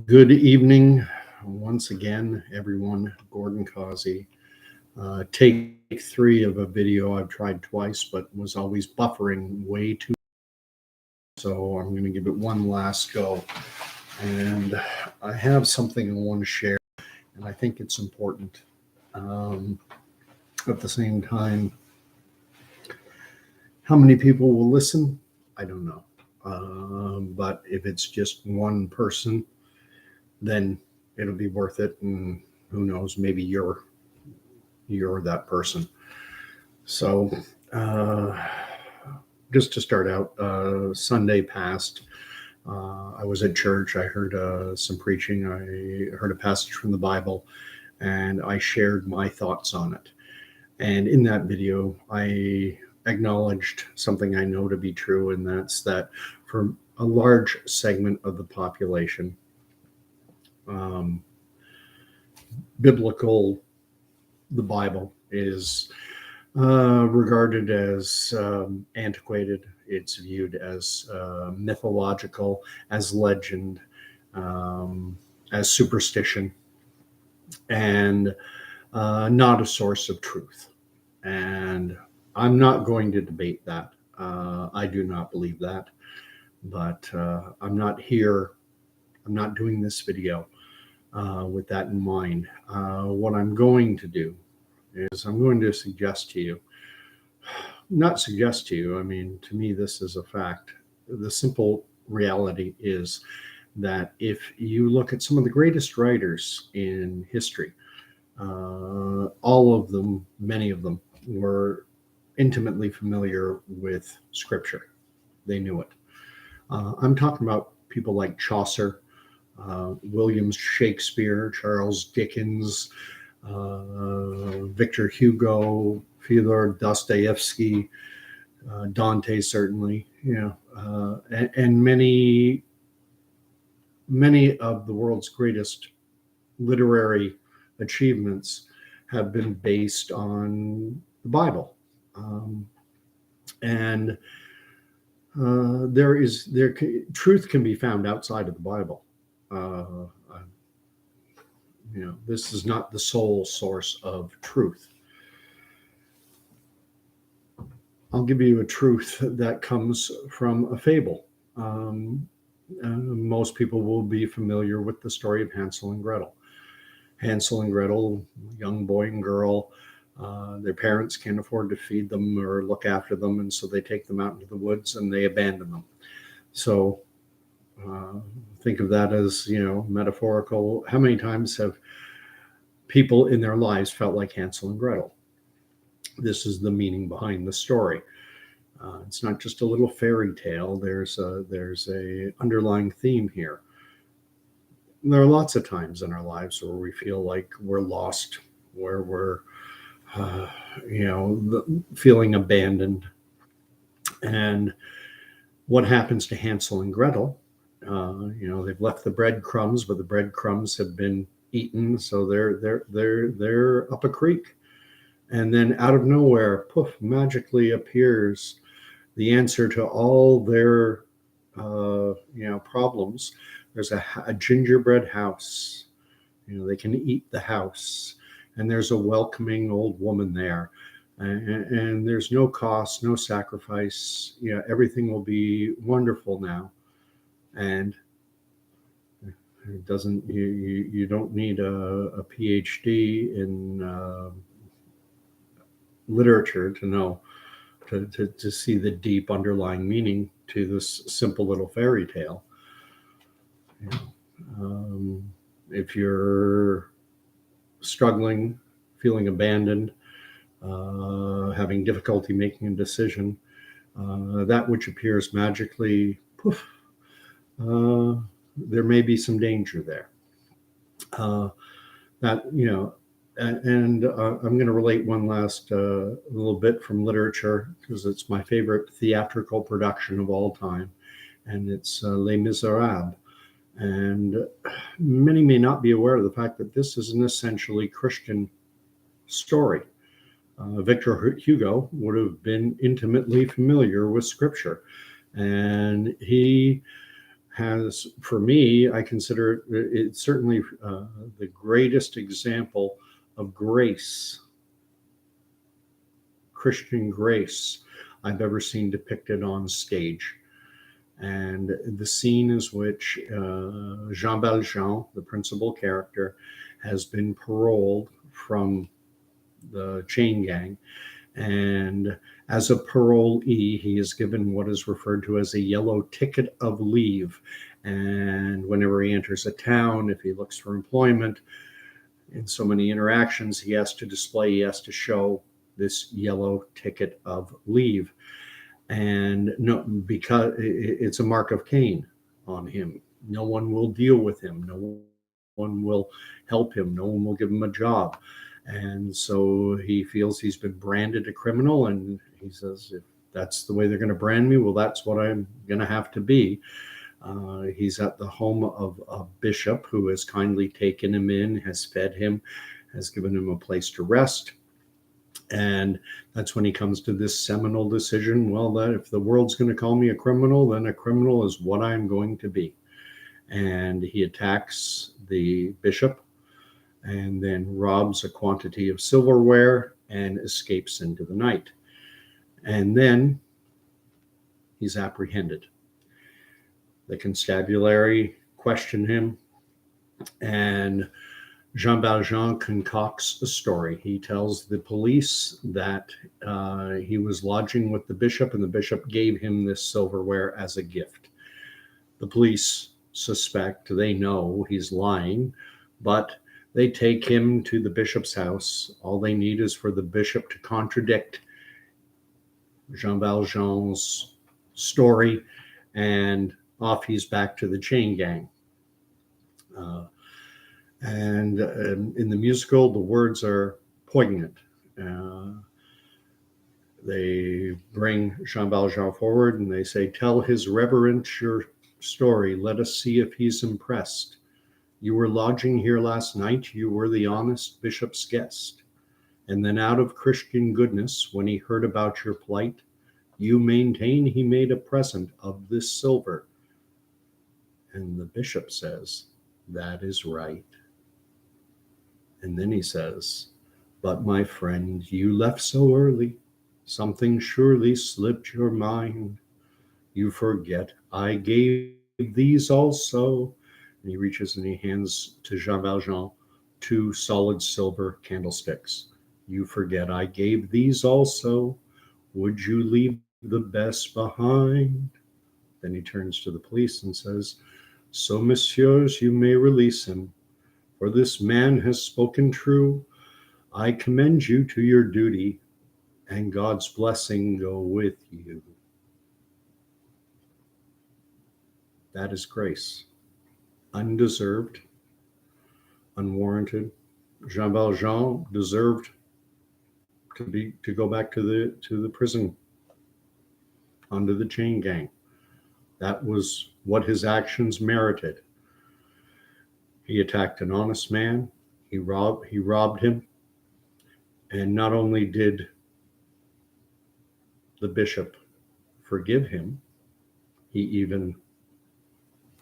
Good evening once again, everyone. Gordon Causey. Take three of a video I've tried twice, but was always buffering way too. So I'm going to give it one last go. And I have something I want to share, and I think it's important. Um, at the same time, how many people will listen? I don't know. But if it's just one person, then it'll be worth it. And who knows, maybe you're that person. So, uh, just to start out, Sunday passed. I was at church. I heard some preaching. I heard a passage from the Bible, and I shared my thoughts on it. And in that video, I acknowledged something I know to be true, and that's that for a large segment of the population, um, biblical, the Bible is regarded as antiquated. It's viewed as mythological, as legend, as superstition, and not a source of truth. And I'm not going to debate that. I do not believe that. But I'm not here, I'm not doing this video with that in mind. What I'm going to do is I'm going to suggest to you, not suggest to you, I mean, to me, this is a fact. The simple reality is that if you look at some of the greatest writers in history, all of them, many of them, were intimately familiar with Scripture. They knew it. I'm talking about people like Chaucer, William Shakespeare, Charles Dickens, Victor Hugo, Fyodor Dostoevsky, Dante, certainly, and many of the world's greatest literary achievements have been based on the Bible, and truth can be found outside of the Bible. This is not the sole source of truth. I'll give you a truth that comes from a fable. Most people will be familiar with the story of Hansel and Gretel. Hansel and Gretel, young boy and girl, their parents can't afford to feed them or look after them, and so they take them out into the woods and they abandon them. So think of that as, metaphorical. How many times have people in their lives felt like Hansel and Gretel? This is the meaning behind the story. It's not just a little fairy tale. There's a underlying theme here. And there are lots of times in our lives where we feel like we're lost, where we're, feeling abandoned. And what happens to Hansel and Gretel? They've left the breadcrumbs, but the breadcrumbs have been eaten, so they're up a creek. And then out of nowhere, poof, magically appears the answer to all their problems. There's a gingerbread house. They can eat the house, and there's a welcoming old woman there, and there's no cost, no sacrifice. Everything will be wonderful now, and it doesn't. You don't need a PhD in literature to know to see the deep underlying meaning to this simple little fairy tale. If you're struggling, feeling abandoned, having difficulty making a decision, that which appears magically, poof, there may be some danger there. And I'm going to relate one last little bit from literature, because it's my favorite theatrical production of all time, and it's Les Miserables. And many may not be aware of the fact that this is an essentially Christian story. Victor Hugo would have been intimately familiar with Scripture, and he has, for me, I consider it certainly the greatest example of grace, Christian grace, I've ever seen depicted on stage. And the scene is which Jean Valjean, the principal character, has been paroled from the chain gang. And as a parolee, he is given what is referred to as a yellow ticket of leave. And whenever he enters a town, if he looks for employment, in so many interactions, he has to show this yellow ticket of leave. And no, because it's a mark of Cain on him. No one will deal with him. No one will help him. No one will give him a job. And so he feels he's been branded a criminal, and he says, if that's the way they're going to brand me, well, that's what I'm going to have to be. He's at the home of a bishop who has kindly taken him in, has fed him, has given him a place to rest. And that's when he comes to this seminal decision. Well, that if the world's going to call me a criminal, then a criminal is what I'm going to be. And he attacks the bishop and then robs a quantity of silverware and escapes into the night. And then he's apprehended. The constabulary question him, and Jean Valjean concocts a story. He tells the police that he was lodging with the bishop, and the bishop gave him this silverware as a gift. The police suspect, they know he's lying, but they take him to the bishop's house. All they need is for the bishop to contradict Jean Valjean's story, and off he's back to the chain gang. And in the musical, the words are poignant. They bring Jean Valjean forward and they say, tell his reverence your story. Let us see if he's impressed. You were lodging here last night. You were the honest bishop's guest. And then out of Christian goodness, when he heard about your plight, you maintain he made a present of this silver. And the bishop says, that is right. And then he says, but my friend, you left so early. Something surely slipped your mind. You forget I gave these also. And he reaches and he hands to Jean Valjean 2 solid silver candlesticks. You forget I gave these also. Would you leave the best behind? Then he turns to the police and says, so, messieurs, you may release him. For this man has spoken true. I commend you to your duty, and God's blessing go with you. That is grace. Undeserved, unwarranted. Jean Valjean deserved to go back to the prison under the chain gang. That was what his actions merited. He attacked an honest man. He robbed him. And not only did the bishop forgive him, he even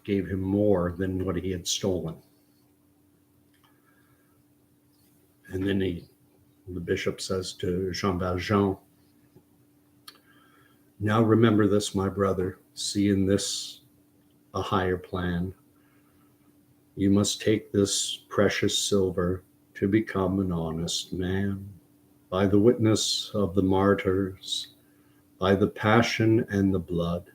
gave him more than what he had stolen. And then the bishop says to Jean Valjean, now remember this, my brother, see in this a higher plan. You must take this precious silver to become an honest man. By the witness of the martyrs, by the passion and the blood,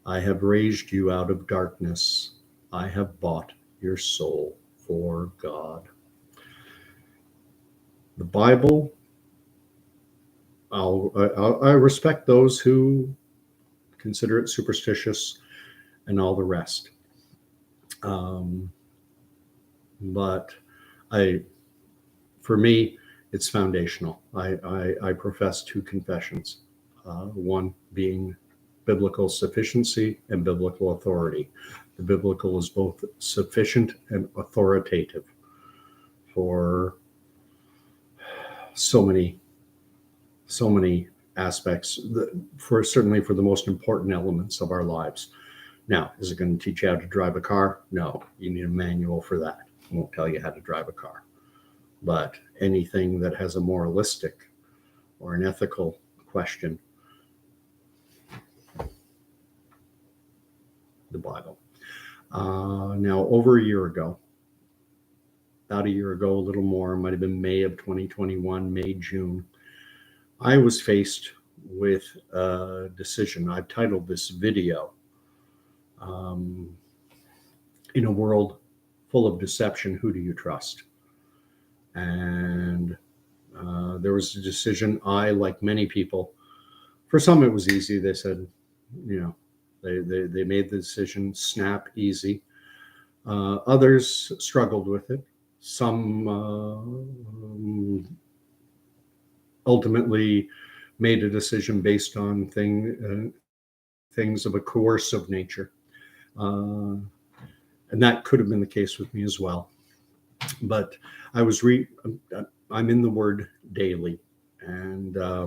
I have raised you out of darkness. I have bought your soul for God. The Bible, I respect those who consider it superstitious and all the rest. But for me, it's foundational. I profess 2 confessions, one being biblical sufficiency and biblical authority. The biblical is both sufficient and authoritative for so many aspects, certainly for the most important elements of our lives. Now, is it going to teach you how to drive a car? No, you need a manual for that. It won't tell you how to drive a car. But anything that has a moralistic or an ethical question, the Bible. Now, over a year ago, about a year ago, a little more, might have been May of 2021, May, June, I was faced with a decision. I've titled this video, In a World Full of Deception, Who Do You Trust? And there was a decision. I, like many people, for some it was easy. They said, they made the decision, snap, easy. Others struggled with it. Some ultimately made a decision based on things of a coercive nature. And that could have been the case with me as well. But I'm in the Word daily, and I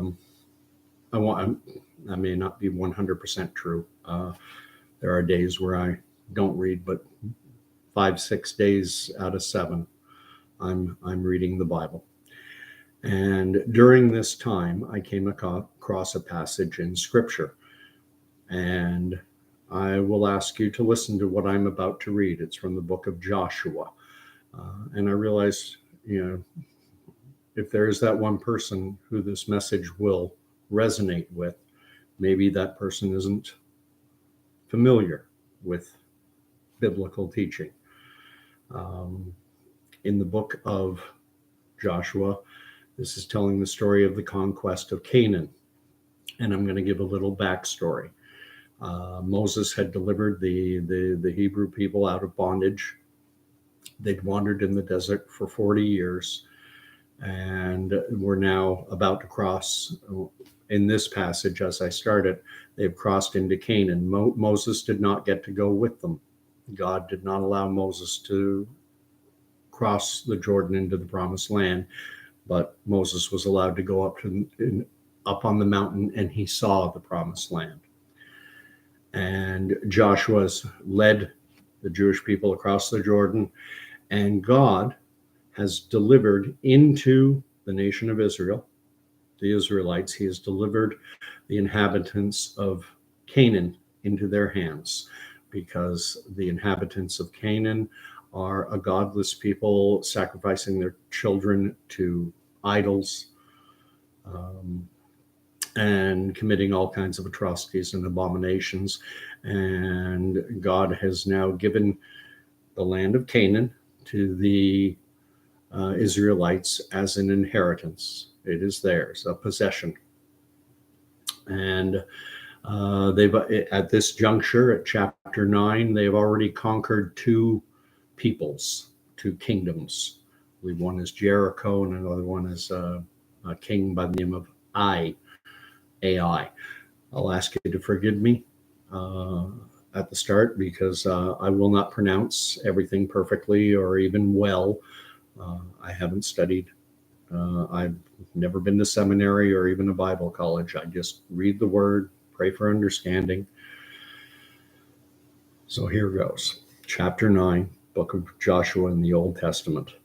may not be 100% true. There are days where I don't read, but 5-6 days out of 7, I'm reading the Bible. And during this time, I came across a passage in Scripture, and I will ask you to listen to what I'm about to read. It's from the book of Joshua. And I realized, if there's that one person who this message will resonate with, maybe that person isn't familiar with biblical teaching. In the book of Joshua, this is telling the story of the conquest of Canaan. And I'm going to give a little backstory. Moses had delivered the Hebrew people out of bondage. They'd wandered in the desert for 40 years and were now about to cross. In this passage, as I started, they've crossed into Canaan. Moses did not get to go with them. God did not allow Moses to cross the Jordan into the promised land, but Moses was allowed to go up on the mountain, and he saw the promised land. And Joshua's led the Jewish people across the Jordan, and God has delivered into the nation of Israel, the Israelites, he has delivered the inhabitants of Canaan into their hands, because the inhabitants of Canaan are a godless people, sacrificing their children to idols, and committing all kinds of atrocities and abominations. And God has now given the land of Canaan to the Israelites as an inheritance. It is theirs, a possession. And they've, at this juncture, at chapter 9, they've already conquered 2 peoples, 2 kingdoms. I believe one is Jericho and another one is a king by the name of Ai. I'll ask you to forgive me at the start, because I will not pronounce everything perfectly or even well. I haven't studied. I've never been to seminary or even a Bible college. I just read the word, pray for understanding. So here goes. Chapter 9, book of Joshua in the Old Testament.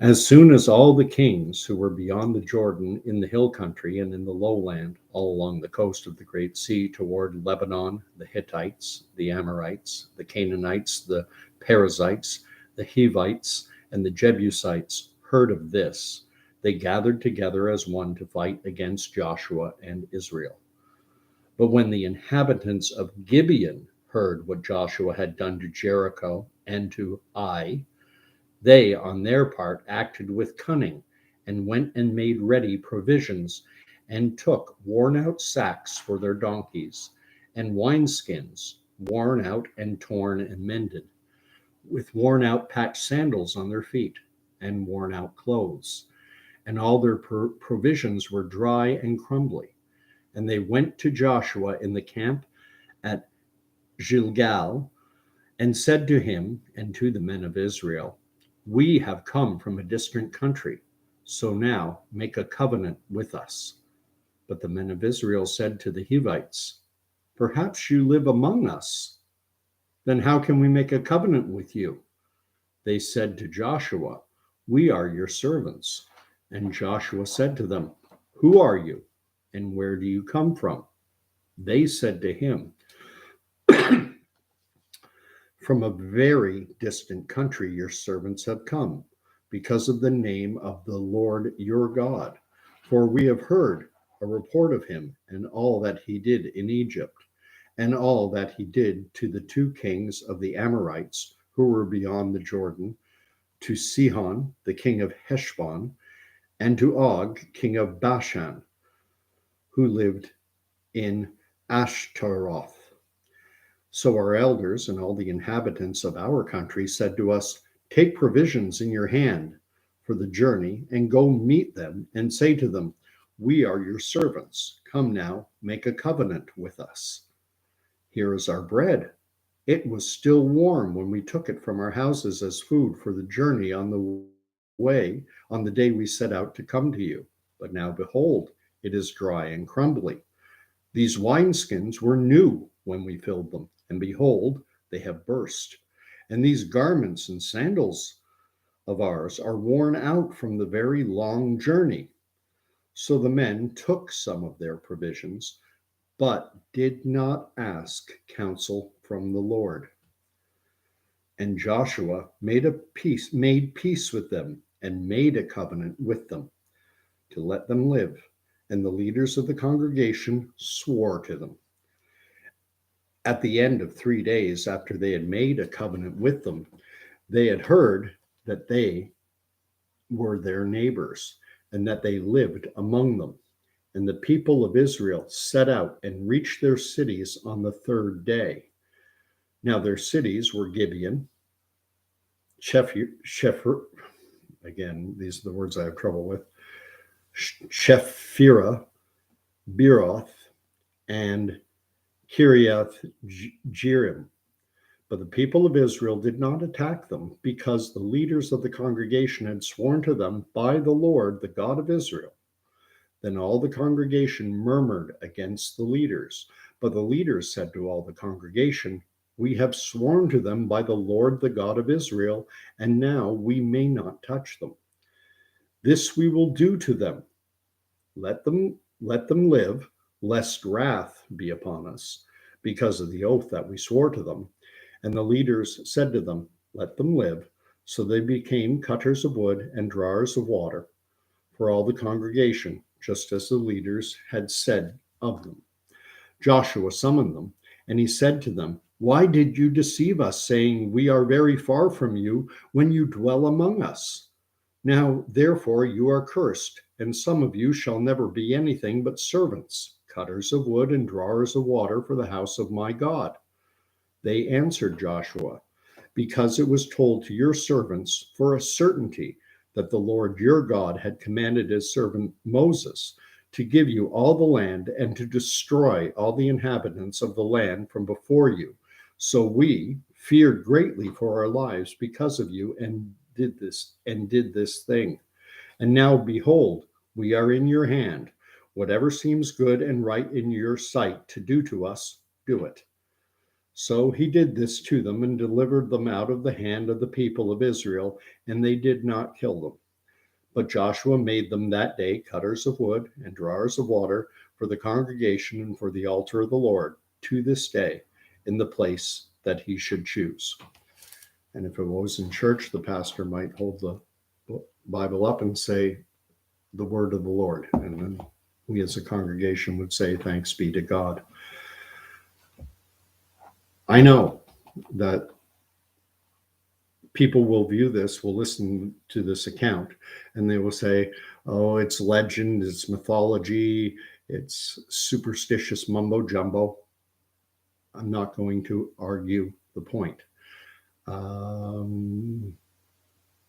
As soon as all the kings who were beyond the Jordan, in the hill country and in the lowland, all along the coast of the Great Sea toward Lebanon, the Hittites, the Amorites, the Canaanites, the Perizzites, the Hivites, and the Jebusites heard of this, they gathered together as one to fight against Joshua and Israel. But when the inhabitants of Gibeon heard what Joshua had done to Jericho and to Ai, they, on their part, acted with cunning and went and made ready provisions and took worn-out sacks for their donkeys and wineskins, worn out and torn and mended, with worn-out patched sandals on their feet and worn-out clothes. And all their provisions were dry and crumbly. And they went to Joshua in the camp at Gilgal and said to him and to the men of Israel, we have come from a distant country, so now make a covenant with us. But the men of Israel said to the Hivites, Perhaps you live among us. Then how can we make a covenant with you? They said to Joshua, we are your servants. And Joshua said to them, who are you, and where do you come from? They said to him, from a very distant country your servants have come, because of the name of the Lord your God. For we have heard a report of him and all that he did in Egypt, and all that he did to the two kings of the Amorites who were beyond the Jordan, to Sihon, the king of Heshbon, and to Og, king of Bashan, who lived in Ashtaroth. So our elders and all the inhabitants of our country said to us, take provisions in your hand for the journey and go meet them and say to them, we are your servants. Come now, make a covenant with us. Here is our bread. It was still warm when we took it from our houses as food for the journey on the way on the day we set out to come to you. But now behold, it is dry and crumbly. These wineskins were new when we filled them, and behold, they have burst. And these garments and sandals of ours are worn out from the very long journey. So the men took some of their provisions, but did not ask counsel from the Lord. And Joshua made peace with them, and made a covenant with them to let them live. And the leaders of the congregation swore to them. At the end of 3 days after they had made a covenant with them, they had heard that they were their neighbors and that they lived among them. And the people of Israel set out and reached their cities on the 3rd day. Now their cities were Gibeon, Shephir, again, these are the words I have trouble with, Shephirah, Beeroth, and Kiriath Jearim. But the people of Israel did not attack them, because the leaders of the congregation had sworn to them by the Lord, the God of Israel. Then all the congregation murmured against the leaders. But the leaders said to all the congregation, we have sworn to them by the Lord, the God of Israel, and now we may not touch them. This we will do to them. Let them live, lest wrath be upon us, because of the oath that we swore to them. And the leaders said to them, let them live. So they became cutters of wood and drawers of water for all the congregation, just as the leaders had said of them. Joshua summoned them, and he said to them, why did you deceive us, saying, we are very far from you, when you dwell among us? Now, therefore, you are cursed, and some of you shall never be anything but servants, cutters of wood and drawers of water for the house of my God. They answered Joshua, because it was told to your servants for a certainty that the Lord your God had commanded his servant Moses to give you all the land and to destroy all the inhabitants of the land from before you. So we feared greatly for our lives because of you, and did this thing. And now behold, we are in your hand. Whatever seems good and right in your sight to do to us, do it. So he did this to them and delivered them out of the hand of the people of Israel, and they did not kill them. But Joshua made them that day cutters of wood and drawers of water for the congregation and for the altar of the Lord to this day, in the place that he should choose. And if it was in church, the pastor might hold the Bible up and say the word of the Lord. And then we as a congregation would say, thanks be to God. I know that people will view this, will listen to this account, and they will say, oh, it's legend, it's mythology, it's superstitious mumbo jumbo. I'm not going to argue the point.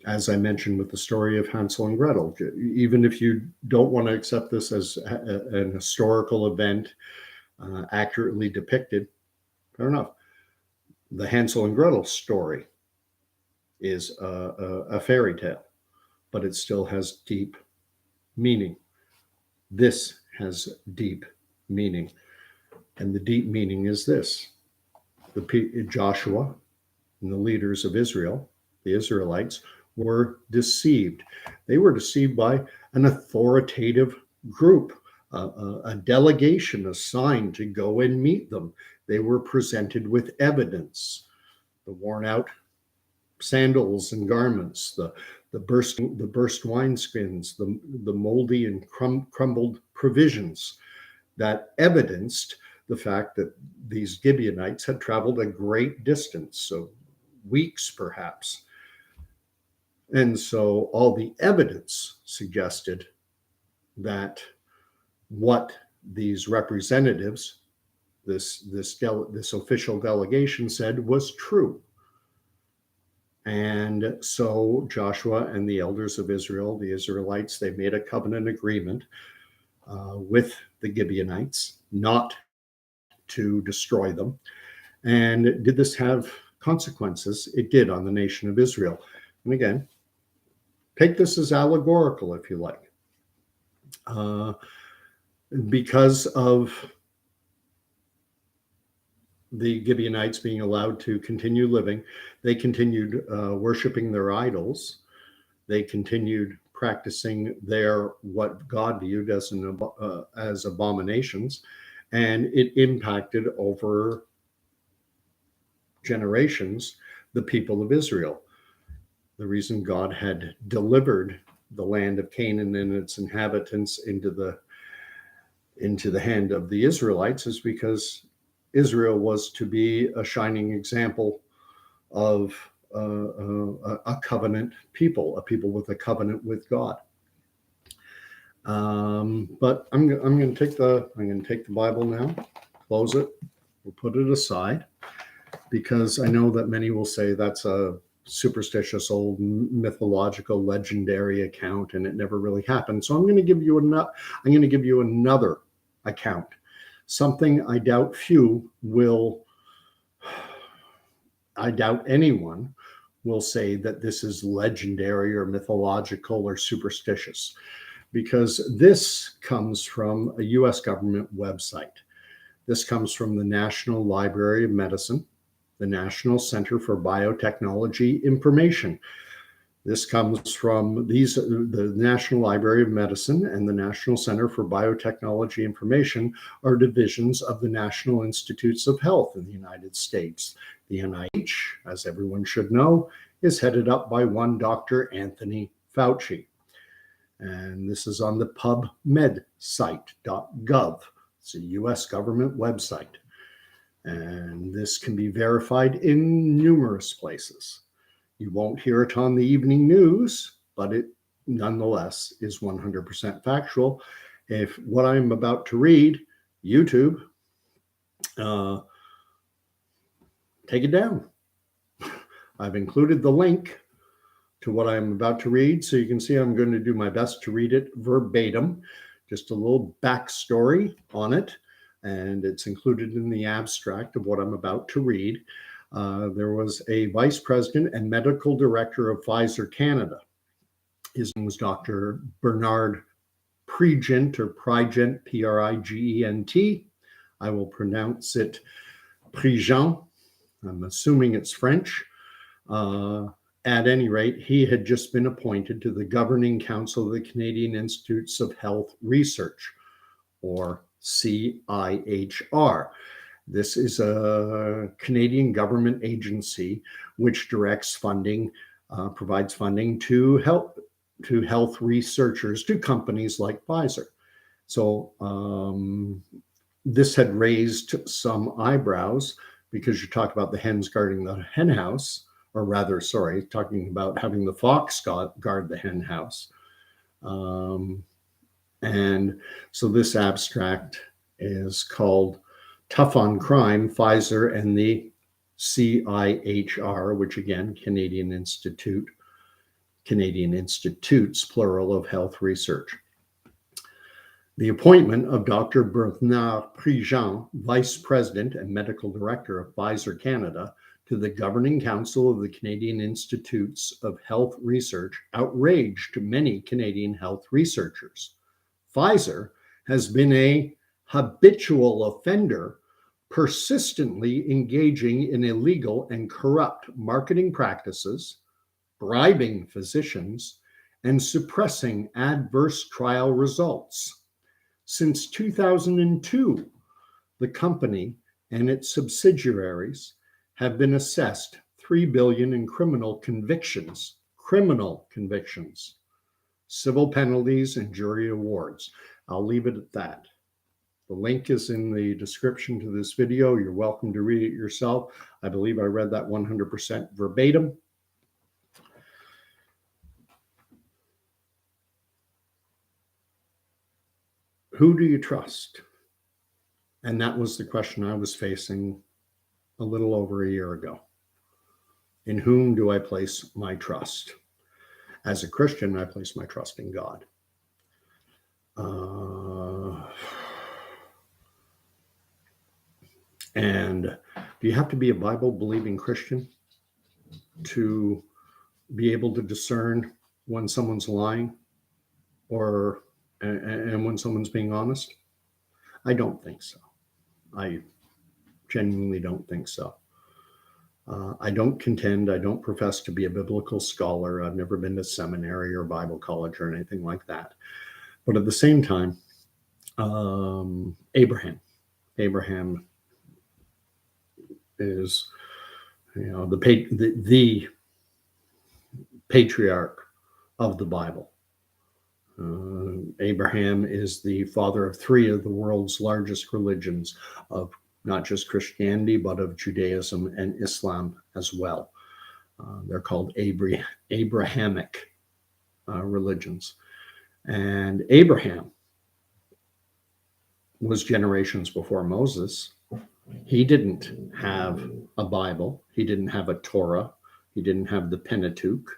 As I mentioned with the story of Hansel and Gretel, even if you don't want to accept this as an historical event accurately depicted, fair enough. The Hansel and Gretel story is a fairy tale, but it still has deep meaning. This has deep meaning. And the deep meaning is this: Joshua and the leaders of Israel, the Israelites, were deceived. They were deceived by an authoritative group, a delegation assigned to go and meet them. They were presented with evidence: the worn out sandals and garments, the burst wineskins, the moldy and crumbled provisions that evidenced the fact that these Gibeonites had traveled a great distance, so weeks perhaps. And so all the evidence suggested that what these representatives, this official delegation said was true. And so Joshua and the elders of Israel, the Israelites, they made a covenant agreement with the Gibeonites not to destroy them. And did this have consequences? It did on the nation of Israel. And again, take this as allegorical, if you like. Because of the Gibeonites being allowed to continue living, they continued worshiping their idols. They continued practicing what God viewed as abominations, and it impacted over generations the people of Israel. The reason God had delivered the land of Canaan and its inhabitants into the hand of the Israelites is because Israel was to be a shining example of a covenant people, a people with a covenant with God. But I'm going to take the Bible now, close it, we'll put it aside, because I know that many will say that's a superstitious, old, mythological, legendary account, and it never really happened. So I'm going to give you another account, something I doubt anyone will say that this is legendary or mythological or superstitious, because this comes from a U.S. government website. This comes from the National Library of Medicine, the National Center for Biotechnology Information. This comes from the National Library of Medicine and the National Center for Biotechnology Information are divisions of the National Institutes of Health in the United States. The NIH, as everyone should know, is headed up by one Dr. Anthony Fauci. And this is on the pubmedsite.gov. It's a US government website. And this can be verified in numerous places. You won't hear it on the evening news, but it nonetheless is 100% factual. If what I'm about to read, YouTube, take it down. I've included the link to what I'm about to read, so you can see I'm going to do my best to read it verbatim. Just a little backstory on it, and it's included in the abstract of what I'm about to read. There was a vice president and medical director of Pfizer Canada. His name was Dr. Bernard Prigent, or Prigent, Prigent. I will pronounce it Prigent. I'm assuming it's French. At any rate, he had just been appointed to the Governing Council of the Canadian Institutes of Health Research, or CIHR. This is a Canadian government agency which directs funding, provides funding to health researchers, to companies like Pfizer. So this had raised some eyebrows, because you talk about the hens guarding the hen house, or rather, sorry, talking about having the fox guard the hen house. And so this abstract is called Tough on Crime, Pfizer and the CIHR, which again, Canadian Institutes, plural, of Health Research. The appointment of Dr. Bernard Prigent, Vice President and Medical Director of Pfizer Canada, to the Governing Council of the Canadian Institutes of Health Research outraged many Canadian health researchers. Pfizer has been a habitual offender persistently engaging in illegal and corrupt marketing practices, bribing physicians, and suppressing adverse trial results. Since 2002, the company and its subsidiaries have been assessed $3 billion in criminal convictions, civil penalties, and jury awards. I'll leave it at that. The link is in the description to this video. You're welcome to read it yourself. I believe I read that 100% verbatim. Who do you trust? And that was the question I was facing a little over a year ago. In whom do I place my trust? As a Christian, I place my trust in God. And do you have to be a Bible-believing Christian to be able to discern when someone's lying and when someone's being honest? I don't think so. I genuinely don't think so. I don't profess to be a biblical scholar. I've never been to seminary or Bible college or anything like that. But at the same time, Abraham is, the patriarch of the Bible. Abraham is the father of three of the world's largest religions, of not just Christianity, but of Judaism and Islam as well. They're called Abrahamic religions. And Abraham was generations before Moses. He didn't have a Bible. He didn't have a Torah. He didn't have the Pentateuch.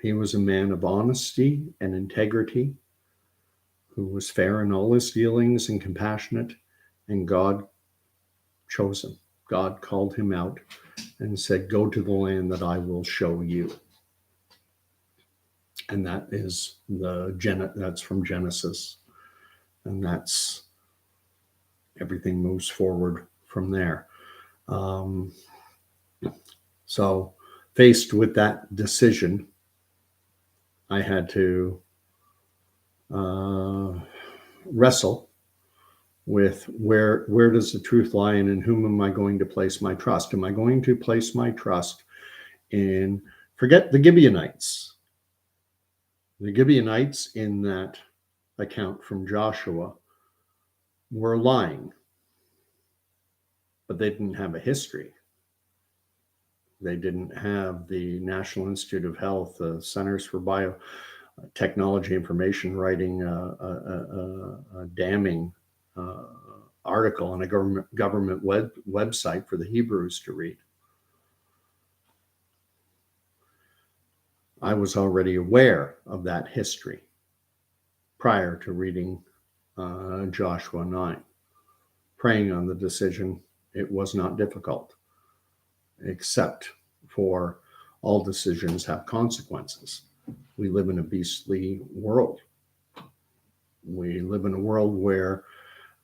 He was a man of honesty and integrity, who was fair in all his dealings and compassionate, and God chose him. God called him out and said, "Go to the land that I will show you." And that is that's from Genesis. And that's everything moves forward from there. So faced with that decision, I had to wrestle with where does the truth lie, and in whom am I going to place my trust? Am I going to place my trust in, forget the Gibeonites. The Gibeonites in that account from Joshua were lying, but they didn't have a history. They didn't have the National Institute of Health, the Centers for Biotechnology Information writing a damning article on a government website for the Hebrews to read. I was already aware of that history prior to reading Joshua 9. Praying on the decision, it was not difficult, except for all decisions have consequences. We live in a beastly world. We live in a world where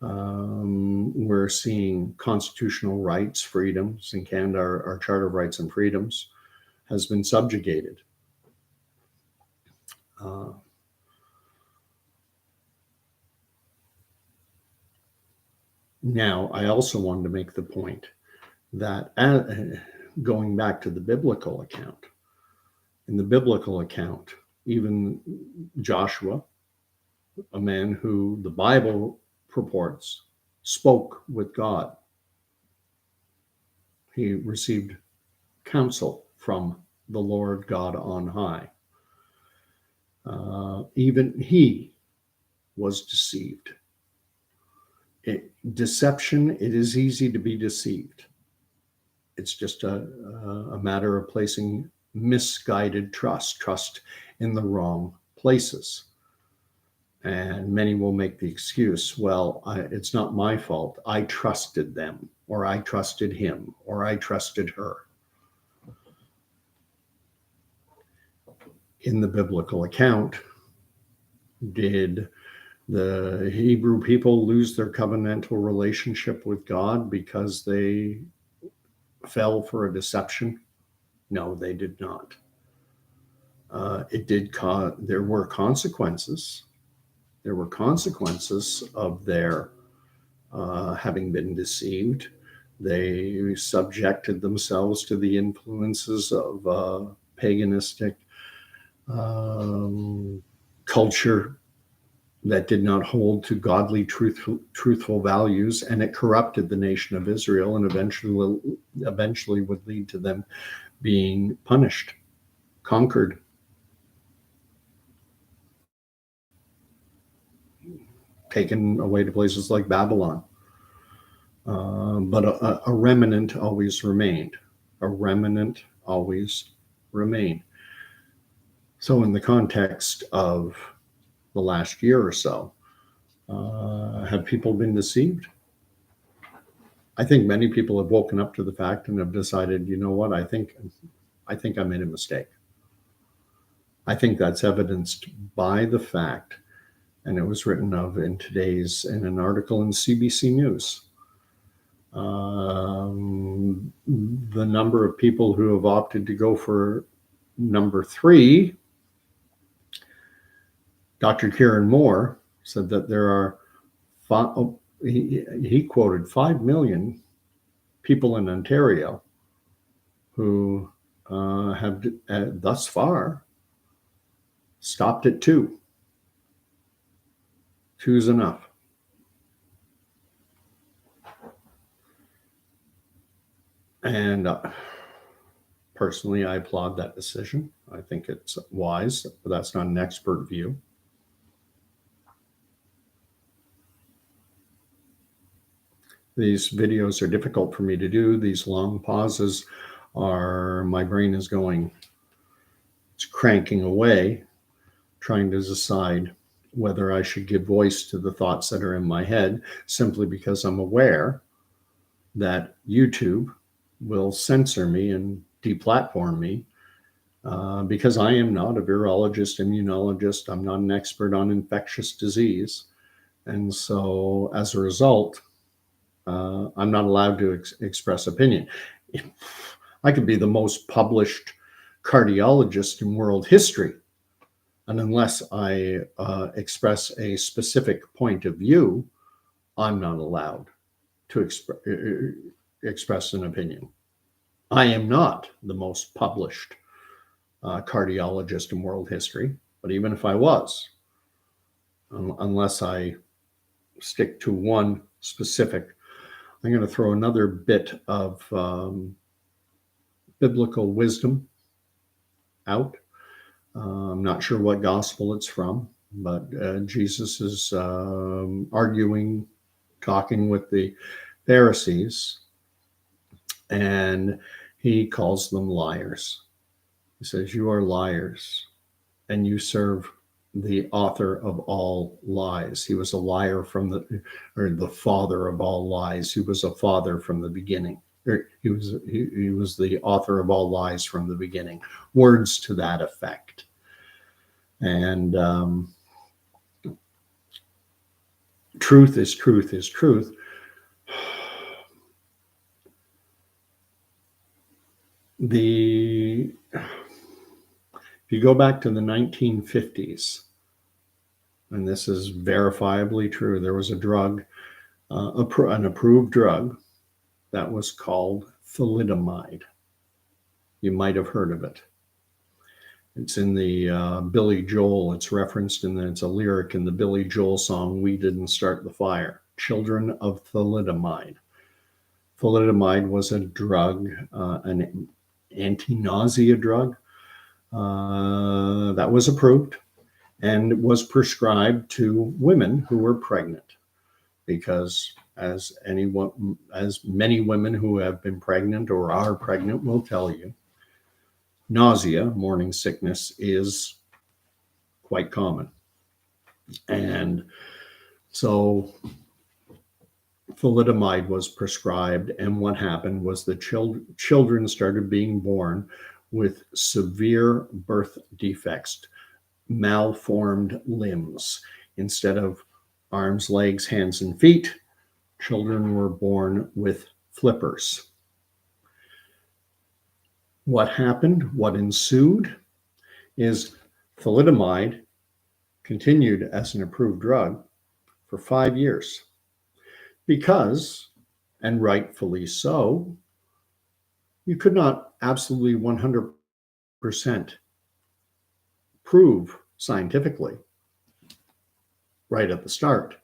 we're seeing constitutional rights, freedoms. In Canada, our Charter of Rights and Freedoms has been subjugated. Now, I also wanted to make the point that going back to the biblical account, in the biblical account, even Joshua, a man who the Bible purports spoke with God, he received counsel from the Lord God on high. Even he was deceived. Deception, it is easy to be deceived. It's just a matter of placing misguided trust in the wrong places. And many will make the excuse, well, it's not my fault. I trusted them, or I trusted him, or I trusted her. In the biblical account, did The Hebrew people lose their covenantal relationship with God because they fell for a deception? No, they did not. It did cause, there were consequences. There were consequences of their having been deceived. They subjected themselves to the influences of paganistic culture that did not hold to godly, truthful values, and it corrupted the nation of Israel, and eventually would lead to them being punished, conquered, taken away to places like Babylon. But a remnant always remained. A remnant always remained. So, in the context of the last year or so, have people been deceived? I think many people have woken up to the fact and have decided, you know what, I think I made a mistake. I think that's evidenced by the fact, and it was written of in an article in CBC News. The number of people who have opted to go for number 3, Dr. Kieran Moore said that there are, he quoted 5 million people in Ontario who have thus far stopped at 2. 2's enough. And personally, I applaud that decision. I think it's wise, but that's not an expert view. These videos are difficult for me to do. These long pauses are, my brain is going, it's cranking away, trying to decide whether I should give voice to the thoughts that are in my head, simply because I'm aware that YouTube will censor me and deplatform me because I am not a virologist, immunologist. I'm not an expert on infectious disease. And so as a result, I'm not allowed to express opinion. I could be the most published cardiologist in world history, and unless I express a specific point of view, I'm not allowed to express an opinion. I am not the most published cardiologist in world history, but even if I was, unless I stick to one specific, I'm going to throw another bit of biblical wisdom out. I'm not sure what gospel it's from, but Jesus is arguing, talking with the Pharisees, and he calls them liars. He says, "You are liars, and you serve the author of all lies." He was a liar from the father of all lies. He was a father from the beginning. He was the author of all lies from the beginning. Words to that effect. And truth is truth is truth. If you go back to the 1950s, and this is verifiably true, there was a drug, an approved drug, that was called thalidomide. You might have heard of it. It's in the Billy Joel, it's referenced it's a lyric in the Billy Joel song, "We Didn't Start the Fire." Children of thalidomide. Thalidomide was a drug, an anti-nausea drug that was approved and was prescribed to women who were pregnant, because as many women who have been pregnant or are pregnant will tell you, nausea, morning sickness, is quite common. And so thalidomide was prescribed, and what happened was the children started being born with severe birth defects, malformed limbs. Instead of arms, legs, hands, and feet. Children were born with flippers. What happened, what ensued, is thalidomide continued as an approved drug for 5 years because, and rightfully so, you could not absolutely 100% prove scientifically right at the start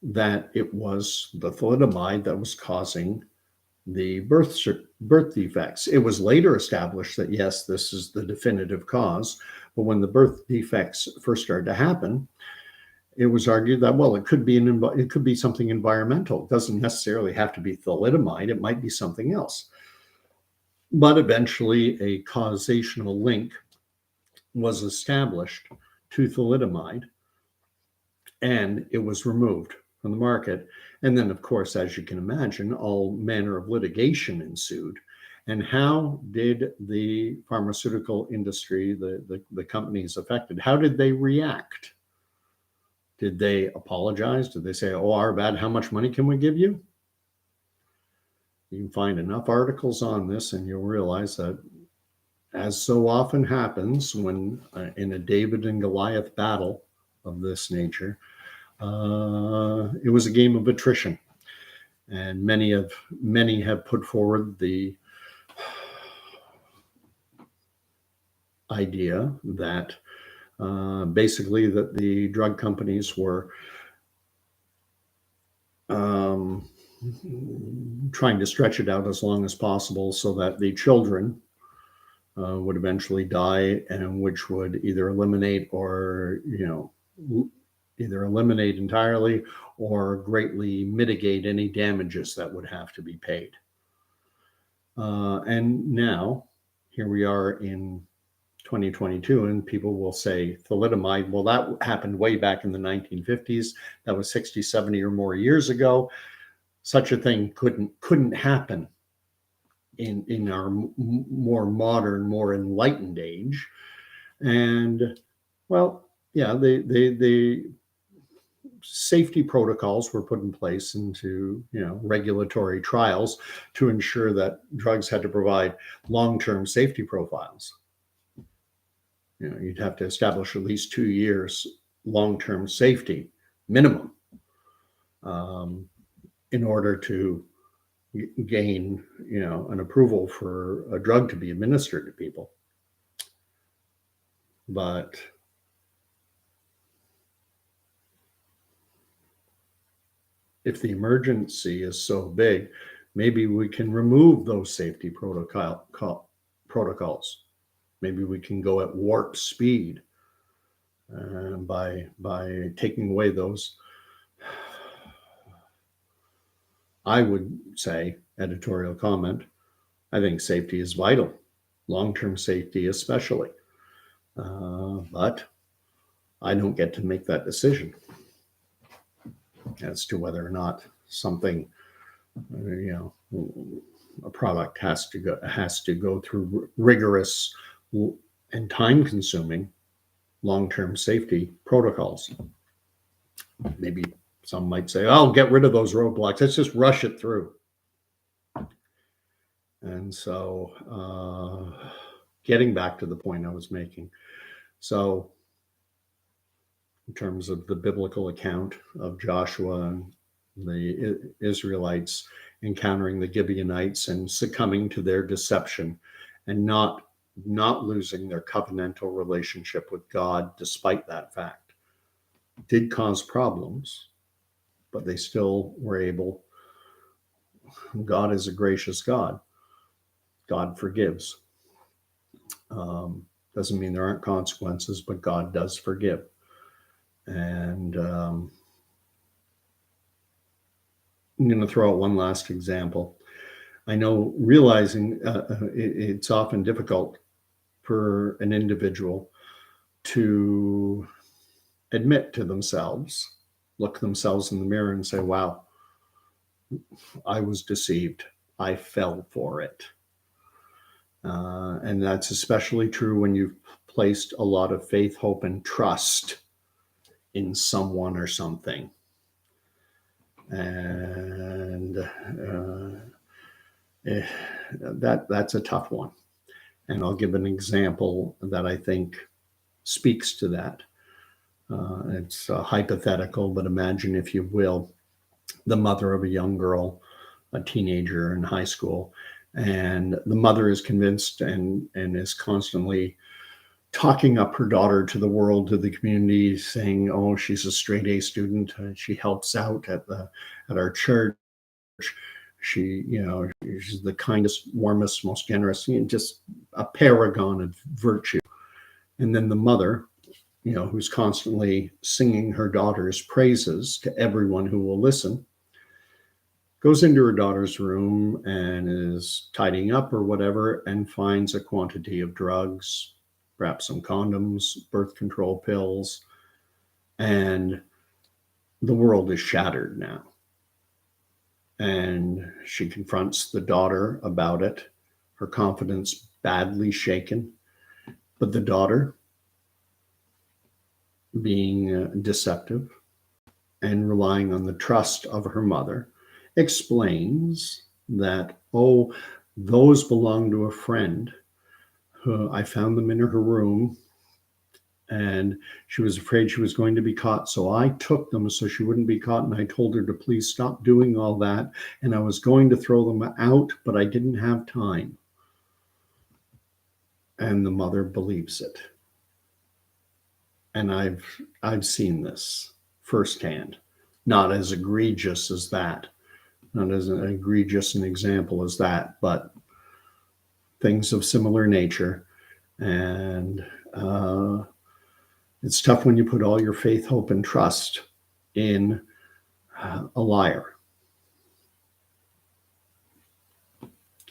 that it was the thalidomide that was causing the birth defects. It was later established that yes, this is the definitive cause, but when the birth defects first started to happen, it was argued that well, it could be something environmental. It doesn't necessarily have to be thalidomide. It might be something else. But eventually, a causational link was established to thalidomide, and it was removed from the market. And then, of course, as you can imagine, all manner of litigation ensued. And how did the pharmaceutical industry, the companies affected, how did they react? Did they apologize? Did they say, oh, our bad, how much money can we give you? You can find enough articles on this and you'll realize that, as so often happens when in a David and Goliath battle of this nature, it was a game of attrition. And many have put forward the idea that basically that the drug companies were trying to stretch it out as long as possible so that the children would eventually die, and which would either eliminate or, either eliminate entirely or greatly mitigate any damages that would have to be paid. And now, here we are in 2022, and people will say thalidomide, well, that happened way back in the 1950s. That was 60, 70 or more years ago. Such a thing couldn't happen in our more modern, more enlightened age. And well, yeah, the safety protocols were put in place into regulatory trials to ensure that drugs had to provide long-term safety profiles. You'd have to establish at least 2 years long-term safety minimum in order to gain an approval for a drug to be administered to people. But if the emergency is so big, maybe we can remove those safety protocols. Maybe we can go at warp speed by taking away those. I would say, editorial comment, I think safety is vital, long-term safety especially. But I don't get to make that decision as to whether or not something, a product has to go through rigorous and time-consuming long-term safety protocols. Maybe some might say, "Oh, get rid of those roadblocks. Let's just rush it through." And so, getting back to the point I was making, so in terms of the biblical account of Joshua and the Israelites encountering the Gibeonites and succumbing to their deception and not losing their covenantal relationship with God despite that fact, did cause problems, but they still were able. God is a gracious God. God forgives. Doesn't mean there aren't consequences, but God does forgive. And I'm going to throw out one last example. I know realizing it's often difficult for an individual to admit to themselves, look themselves in the mirror and say, wow, I was deceived. I fell for it. And that's especially true when you've placed a lot of faith, hope, and trust in someone or something. And that's a tough one. And I'll give an example that I think speaks to that. It's hypothetical, but imagine, if you will, the mother of a young girl, a teenager in high school, and the mother is convinced and is constantly talking up her daughter to the world, to the community, saying, "Oh, she's a straight A student. She helps out at our church. She, she's the kindest, warmest, most generous, just a paragon of virtue." And then the mother, who's constantly singing her daughter's praises to everyone who will listen, goes into her daughter's room and is tidying up or whatever, and finds a quantity of drugs, perhaps some condoms, birth control pills, and the world is shattered now. And she confronts the daughter about it, her confidence badly shaken. But the daughter, being deceptive and relying on the trust of her mother, explains that, "Oh, those belong to a friend. I found them in her room, and she was afraid she was going to be caught. So I took them so she wouldn't be caught. And I told her to please stop doing all that. And I was going to throw them out, but I didn't have time." And the mother believes it. And I've seen this firsthand, not as egregious as that, not as an egregious an example as that, but things of similar nature. And it's tough when you put all your faith, hope, and trust in a liar.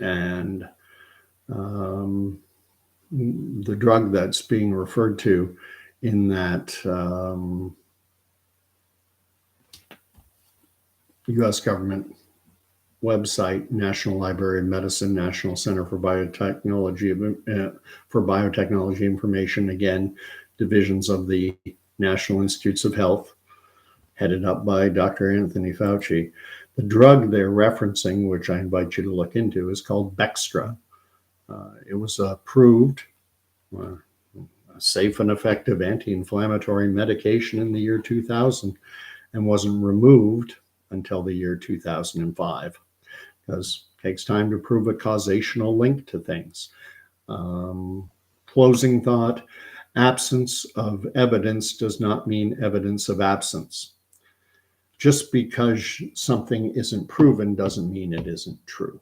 And the drug that's being referred to in that U.S. government website, National Library of Medicine, National Center for Biotechnology Information, again, divisions of the National Institutes of Health, headed up by Dr. Anthony Fauci. The drug they're referencing, which I invite you to look into, is called Bextra. It was approved, a safe and effective anti-inflammatory medication in the year 2000, and wasn't removed until the year 2005, because it takes time to prove a causational link to things. Closing thought: absence of evidence does not mean evidence of absence. Just because something isn't proven doesn't mean it isn't true.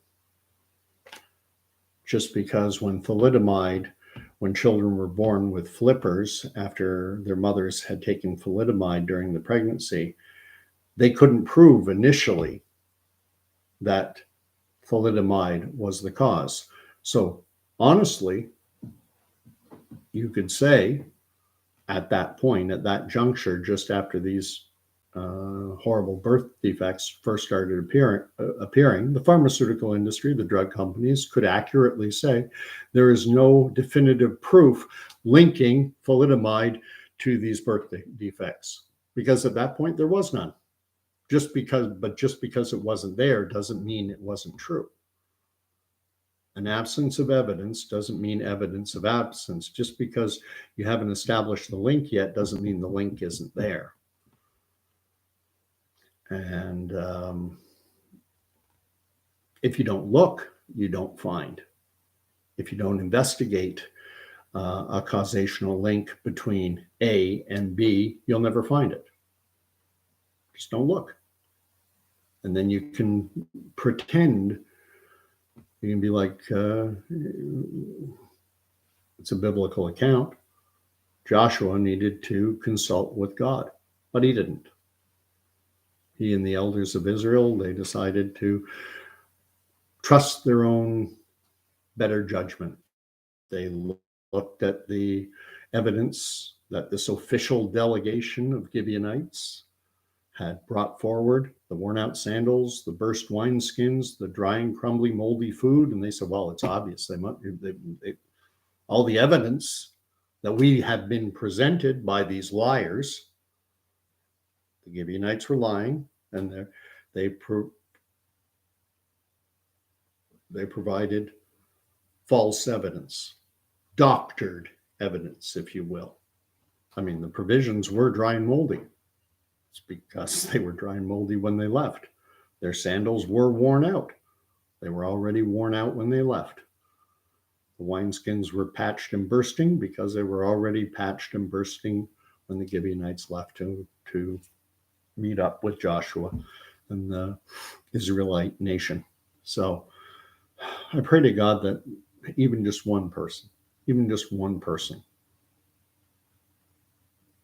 Just because when children were born with flippers after their mothers had taken thalidomide during the pregnancy, they couldn't prove initially that thalidomide was the cause. So honestly, you could say at that point, at that juncture, just after these horrible birth defects first started appearing, the pharmaceutical industry, the drug companies, could accurately say there is no definitive proof linking thalidomide to these birth defects, because at that point there was none. Just because it wasn't there doesn't mean it wasn't true. An absence of evidence doesn't mean evidence of absence. Just because you haven't established the link yet doesn't mean the link isn't there. And if you don't look, you don't find. If you don't investigate a causational link between A and B, you'll never find it. Just don't look. And then you can pretend. You can be like, it's a biblical account. Joshua needed to consult with God, but he didn't. He and the elders of Israel, they decided to trust their own better judgment. They looked at the evidence that this official delegation of Gibeonites had brought forward: the worn out sandals, the burst wineskins, the drying, crumbly, moldy food. And they said, well, it's obvious. All the evidence that we have been presented by these liars, the Gibeonites were lying, and They provided false evidence, doctored evidence, if you will. I mean, the provisions were dry and moldy. It's because they were dry and moldy when they left. Their sandals were worn out. They were already worn out when they left. The wineskins were patched and bursting because they were already patched and bursting when the Gibeonites left to meet up with Joshua and the Israelite nation. So I pray to God that even just one person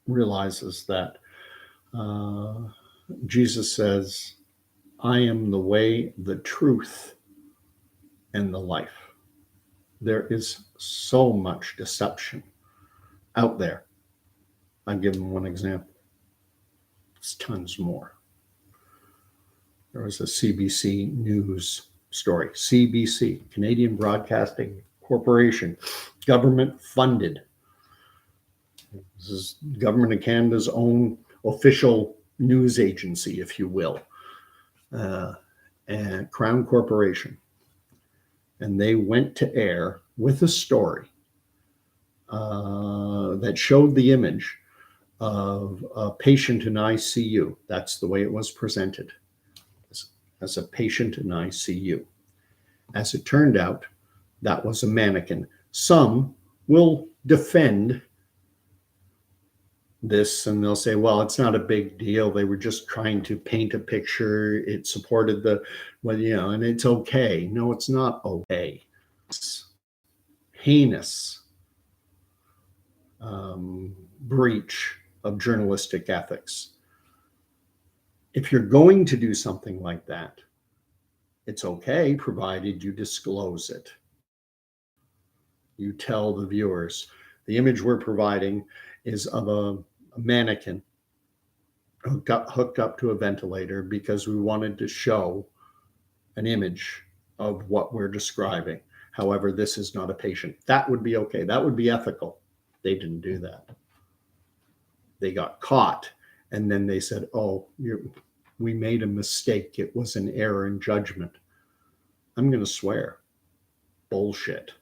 realizes that Jesus says, I am the way, the truth, and the life. There is so much deception out there. I'll give them one example. There's tons more. There was a CBC News story. CBC, Canadian Broadcasting Corporation, government funded. This is Government of Canada's own official news agency, if you will, and Crown Corporation. And they went to air with a story that showed the image of a patient in ICU. That's the way it was presented, as a patient in ICU. As it turned out, that was a mannequin. Some will defend this and they'll say, well, it's not a big deal. They were just trying to paint a picture. It supported and it's okay. No, it's not okay. It's heinous breach of journalistic ethics. If you're going to do something like that, it's okay, provided you disclose it. You tell the viewers, the image we're providing is of a mannequin hooked up to a ventilator because we wanted to show an image of what we're describing. However, this is not a patient. That would be okay. That would be ethical. They didn't do that. They got caught, and then they said, we made a mistake. It was an error in judgment. I'm going to swear. Bullshit.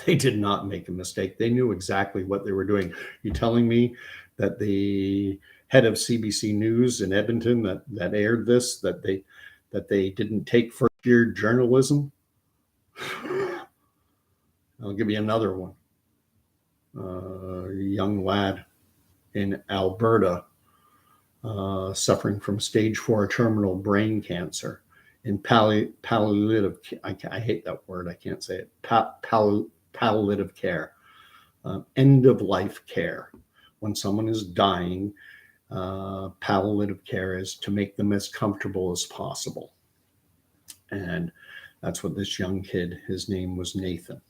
They did not make a mistake. They knew exactly what they were doing. You telling me that the head of CBC News in Edmonton that aired this, that they didn't take first-year journalism? I'll give you another one. A young lad in Alberta suffering from stage 4 terminal brain cancer in palliative. I hate that word. I can't say it. Palliative care, end of life care. When someone is dying, palliative care is to make them as comfortable as possible. And that's what this young kid, his name was Nathan,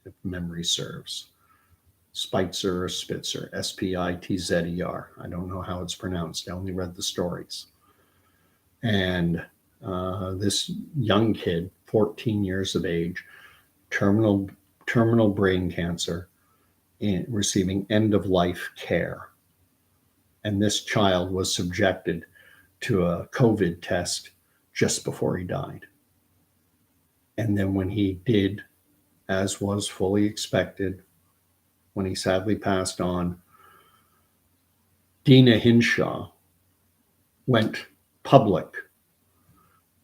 if memory serves. Spitzer or Spitzer, Spitzer. I don't know how it's pronounced. I only read the stories. And this young kid, 14 years of age, terminal brain cancer, receiving end-of-life care. And this child was subjected to a COVID test just before he died. And then when he did, as was fully expected, when he sadly passed on, Deena Hinshaw went public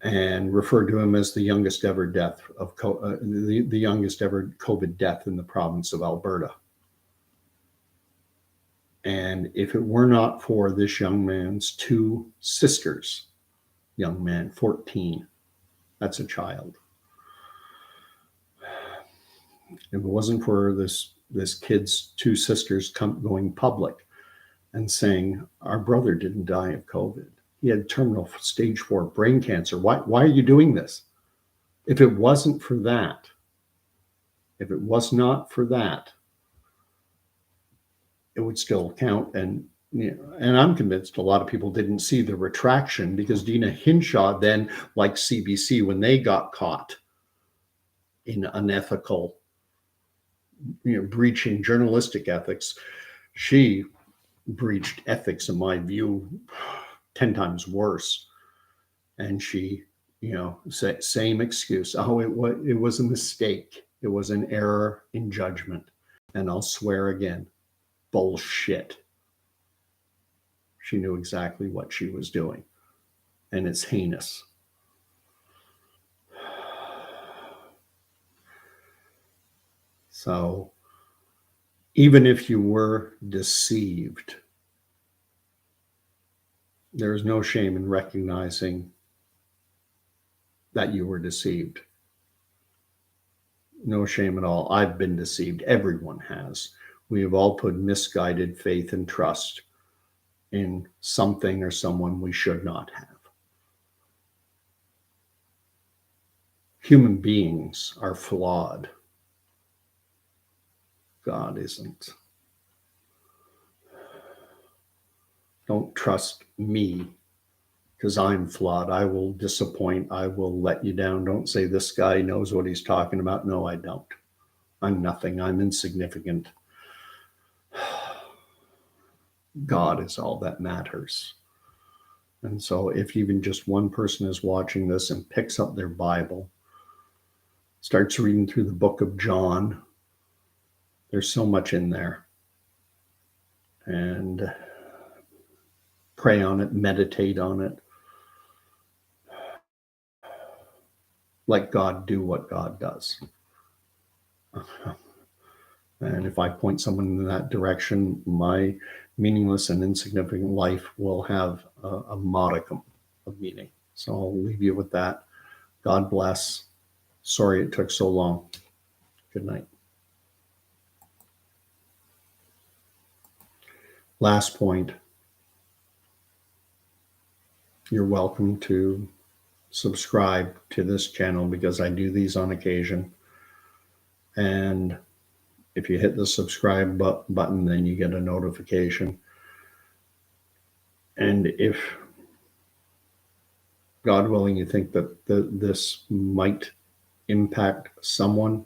and referred to him as the youngest ever death of the youngest ever COVID death in the province of Alberta. And if it were not for this young man's two sisters, young man, 14, that's a child. If it wasn't for this kid's two sisters going public and saying, our brother didn't die of COVID. He had terminal stage 4 brain cancer. Why are you doing this? If it wasn't for that, if it was not for that, it would still count. And I'm convinced a lot of people didn't see the retraction, because Deena Hinshaw then, like CBC, when they got caught in unethical, breaching journalistic ethics, she breached ethics, in my view, 10 times worse. And she, same excuse. Oh, it was a mistake. It was an error in judgment. And I'll swear again, bullshit. She knew exactly what she was doing. And it's heinous. So even if you were deceived, there is no shame in recognizing that you were deceived. No shame at all. I've been deceived. Everyone has. We have all put misguided faith and trust in something or someone we should not have. Human beings are flawed. God isn't. Don't trust me because I'm flawed. I will disappoint. I will let you down. Don't say this guy knows what he's talking about. No, I don't. I'm nothing. I'm insignificant. God is all that matters. And so if even just one person is watching this and picks up their Bible, starts reading through the book of John, there's so much in there. And pray on it, meditate on it. Let God do what God does. And if I point someone in that direction, my meaningless and insignificant life will have a modicum of meaning. So I'll leave you with that. God bless. Sorry it took so long. Good night. Last point. You're welcome to subscribe to this channel because I do these on occasion. And if you hit the subscribe button, then you get a notification. And if, God willing, you think that this might impact someone,